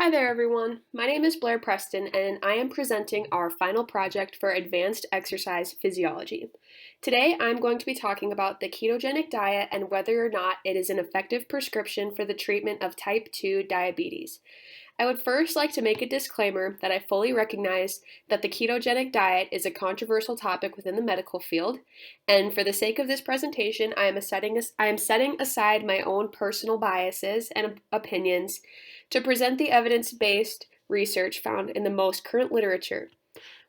Hi there everyone, my name is Blair Preston and I am presenting our final project for Advanced Exercise Physiology. Today I'm going to be talking about the ketogenic diet and whether or not it is an effective prescription for the treatment of type 2 diabetes. I would first like to make a disclaimer that I fully recognize that the ketogenic diet is a controversial topic within the medical field, and for the sake of this presentation I am setting aside my own personal biases and opinions to present the evidence-based research found in the most current literature.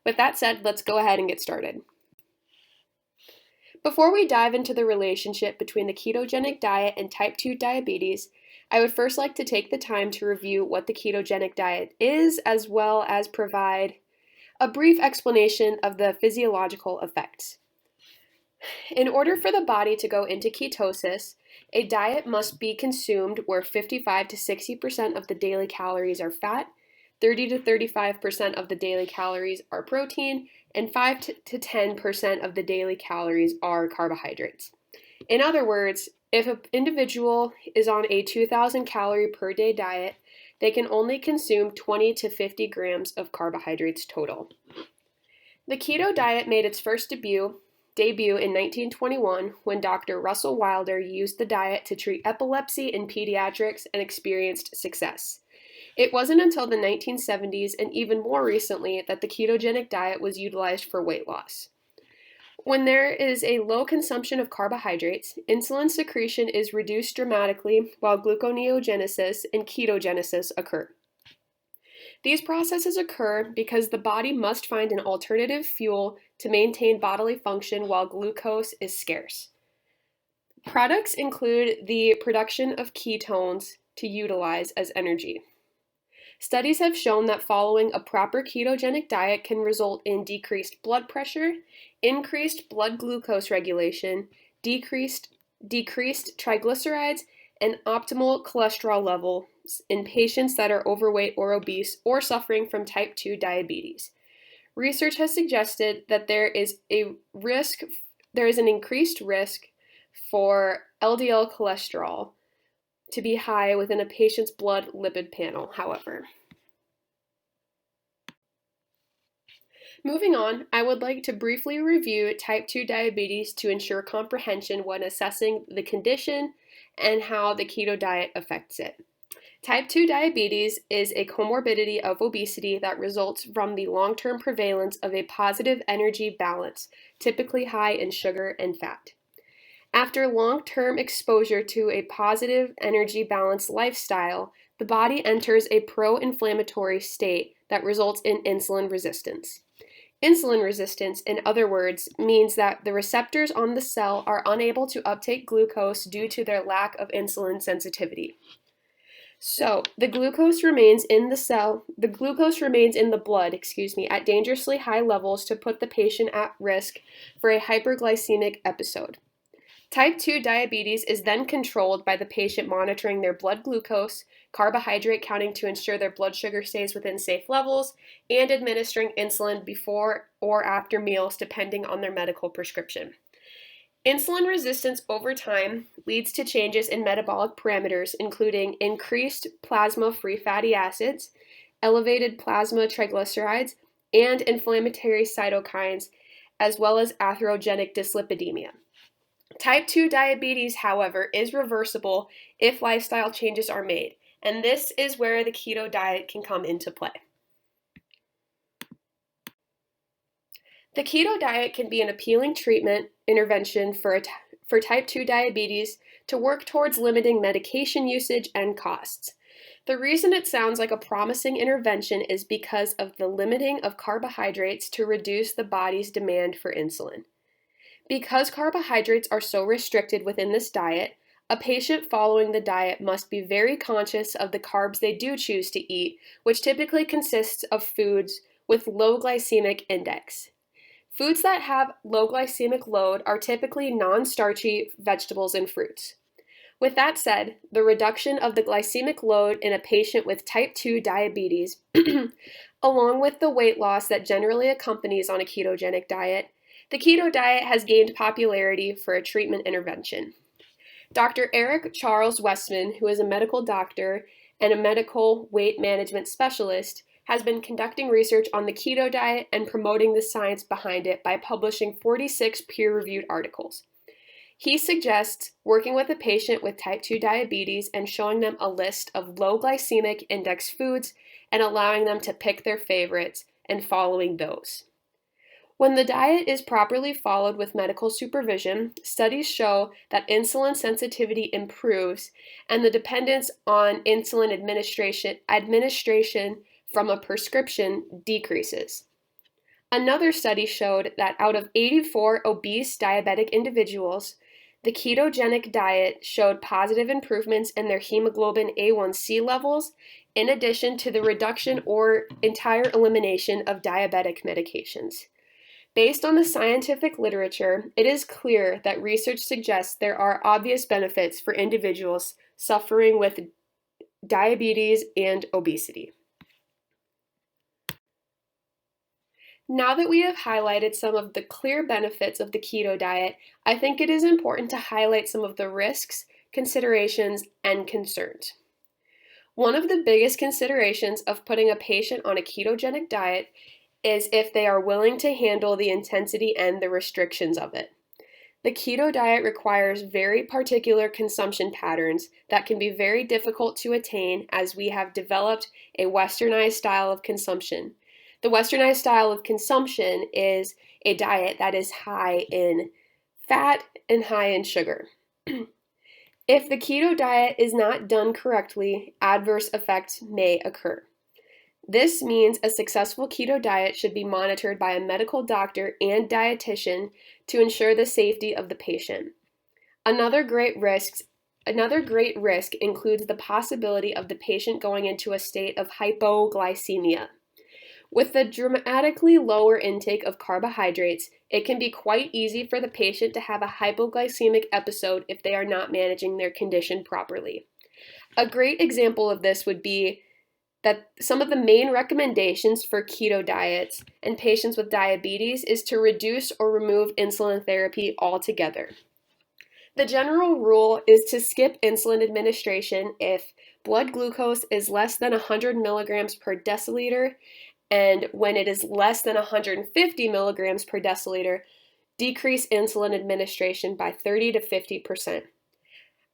With that said, let's go ahead and get started. Before we dive into the relationship between the ketogenic diet and type 2 diabetes, I would first like to take the time to review what the ketogenic diet is, as well as provide a brief explanation of the physiological effects. In order for the body to go into ketosis, a diet must be consumed where 55 to 60% of the daily calories are fat, 30 to 35% of the daily calories are protein, and 5 to 10% of the daily calories are carbohydrates. In other words, if an individual is on a 2,000 calorie per day diet, they can only consume 20 to 50 grams of carbohydrates total. The keto diet made its first debut in 1921 when Dr. Russell Wilder used the diet to treat epilepsy in pediatrics and experienced success. It wasn't until the 1970s and even more recently that the ketogenic diet was utilized for weight loss. When there is a low consumption of carbohydrates, insulin secretion is reduced dramatically while gluconeogenesis and ketogenesis occur. These processes occur because the body must find an alternative fuel to maintain bodily function while glucose is scarce. Products include the production of ketones to utilize as energy. Studies have shown that following a proper ketogenic diet can result in decreased blood pressure, increased blood glucose regulation, decreased triglycerides, and optimal cholesterol levels in patients that are overweight or obese or suffering from type 2 diabetes. Research has suggested that there is an increased risk for LDL cholesterol to be high within a patient's blood lipid panel, however. Moving on, I would like to briefly review type 2 diabetes to ensure comprehension when assessing the condition and how the keto diet affects it. Type 2 diabetes is a comorbidity of obesity that results from the long-term prevalence of a positive energy balance, typically high in sugar and fat. After long-term exposure to a positive energy balance lifestyle, the body enters a pro-inflammatory state that results in insulin resistance. Insulin resistance, in other words, means that the receptors on the cell are unable to uptake glucose due to their lack of insulin sensitivity. So, the glucose remains in the blood, at dangerously high levels to put the patient at risk for a hyperglycemic episode. Type 2 diabetes is then controlled by the patient monitoring their blood glucose, carbohydrate counting to ensure their blood sugar stays within safe levels, and administering insulin before or after meals depending on their medical prescription. Insulin resistance over time leads to changes in metabolic parameters, including increased plasma-free fatty acids, elevated plasma triglycerides, and inflammatory cytokines, as well as atherogenic dyslipidemia. Type 2 diabetes, however, is reversible if lifestyle changes are made, and this is where the keto diet can come into play. The keto diet can be an appealing treatment intervention for type 2 diabetes to work towards limiting medication usage and costs. The reason it sounds like a promising intervention is because of the limiting of carbohydrates to reduce the body's demand for insulin. Because carbohydrates are so restricted within this diet, a patient following the diet must be very conscious of the carbs they do choose to eat, which typically consists of foods with low glycemic index. Foods that have low glycemic load are typically non-starchy vegetables and fruits. With that said, the reduction of the glycemic load in a patient with type 2 diabetes, along with the weight loss that generally accompanies on a ketogenic diet, the keto diet has gained popularity for a treatment intervention. Dr. Eric Charles Westman, who is a medical doctor and a medical weight management specialist, has been conducting research on the keto diet and promoting the science behind it by publishing 46 peer-reviewed articles. He suggests working with a patient with type 2 diabetes and showing them a list of low glycemic index foods and allowing them to pick their favorites and following those. When the diet is properly followed with medical supervision, studies show that insulin sensitivity improves and the dependence on insulin administration from a prescription decreases. Another study showed that out of 84 obese diabetic individuals, the ketogenic diet showed positive improvements in their hemoglobin A1C levels, in addition to the reduction or entire elimination of diabetic medications. Based on the scientific literature, it is clear that research suggests there are obvious benefits for individuals suffering with diabetes and obesity. Now that we have highlighted some of the clear benefits of the keto diet, I think it is important to highlight some of the risks, considerations, and concerns. One of the biggest considerations of putting a patient on a ketogenic diet is if they are willing to handle the intensity and the restrictions of it. The keto diet requires very particular consumption patterns that can be very difficult to attain as we have developed a westernized style of consumption. The westernized style of consumption is a diet that is high in fat and high in sugar. If the keto diet is not done correctly, adverse effects may occur. This means a successful keto diet should be monitored by a medical doctor and dietitian to ensure the safety of the patient. Another great risk includes the possibility of the patient going into a state of hypoglycemia. With the dramatically lower intake of carbohydrates, it can be quite easy for the patient to have a hypoglycemic episode if they are not managing their condition properly. A great example of this would be that some of the main recommendations for keto diets and patients with diabetes is to reduce or remove insulin therapy altogether. The general rule is to skip insulin administration if blood glucose is less than 100 milligrams per deciliter, and when it is less than 150 milligrams per deciliter, decrease insulin administration by 30 to 50%.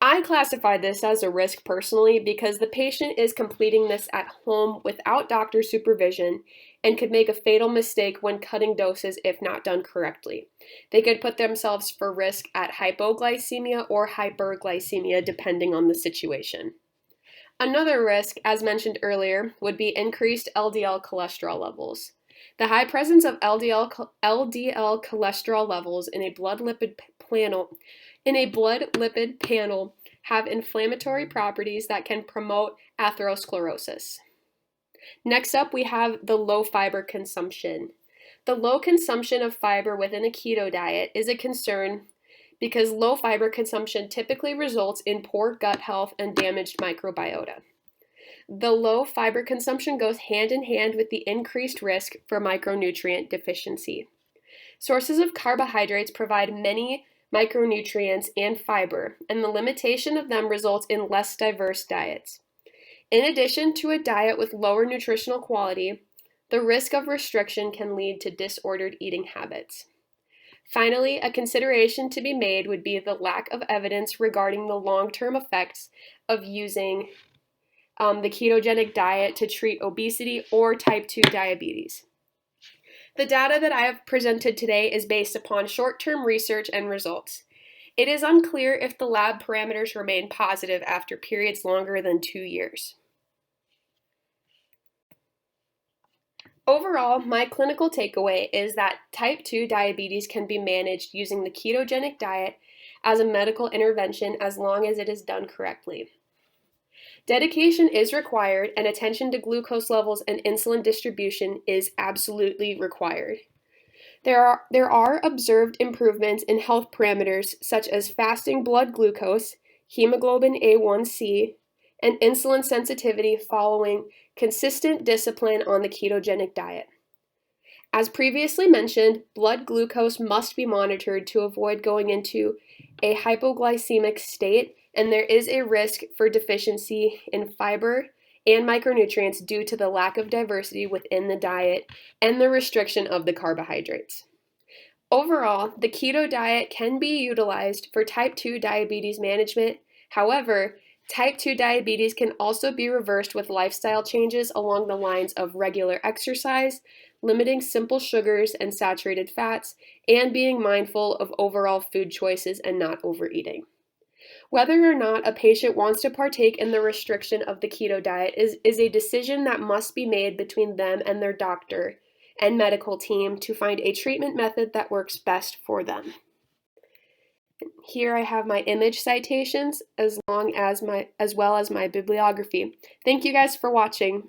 I classify this as a risk personally because the patient is completing this at home without doctor supervision and could make a fatal mistake when cutting doses if not done correctly. They could put themselves for risk at hypoglycemia or hyperglycemia depending on the situation. Another risk, as mentioned earlier, would be increased LDL cholesterol levels. The high presence of LDL cholesterol levels in a blood lipid panel have inflammatory properties that can promote atherosclerosis. Next up, we have the low fiber consumption. The low consumption of fiber within a keto diet is a concern because low fiber consumption typically results in poor gut health and damaged microbiota. The low fiber consumption goes hand in hand with the increased risk for micronutrient deficiency. Sources of carbohydrates provide many micronutrients and fiber, and the limitation of them results in less diverse diets. In addition to a diet with lower nutritional quality, the risk of restriction can lead to disordered eating habits. Finally, a consideration to be made would be the lack of evidence regarding the long-term effects of using the ketogenic diet to treat obesity or type 2 diabetes. The data that I have presented today is based upon short-term research and results. It is unclear if the lab parameters remain positive after periods longer than 2 years. Overall, my clinical takeaway is that type 2 diabetes can be managed using the ketogenic diet as a medical intervention as long as it is done correctly. Dedication is required, and attention to glucose levels and insulin distribution is absolutely required. There are observed improvements in health parameters such as fasting blood glucose, hemoglobin A1C, and insulin sensitivity following consistent discipline on the ketogenic diet. As previously mentioned, blood glucose must be monitored to avoid going into a hypoglycemic state and there is a risk for deficiency in fiber and micronutrients due to the lack of diversity within the diet and the restriction of the carbohydrates. Overall, the keto diet can be utilized for type 2 diabetes management. However, type 2 diabetes can also be reversed with lifestyle changes along the lines of regular exercise, limiting simple sugars and saturated fats, and being mindful of overall food choices and not overeating. Whether or not a patient wants to partake in the restriction of the keto diet is a decision that must be made between them and their doctor and medical team to find a treatment method that works best for them. Here I have my image citations as well as my bibliography. Thank you guys for watching.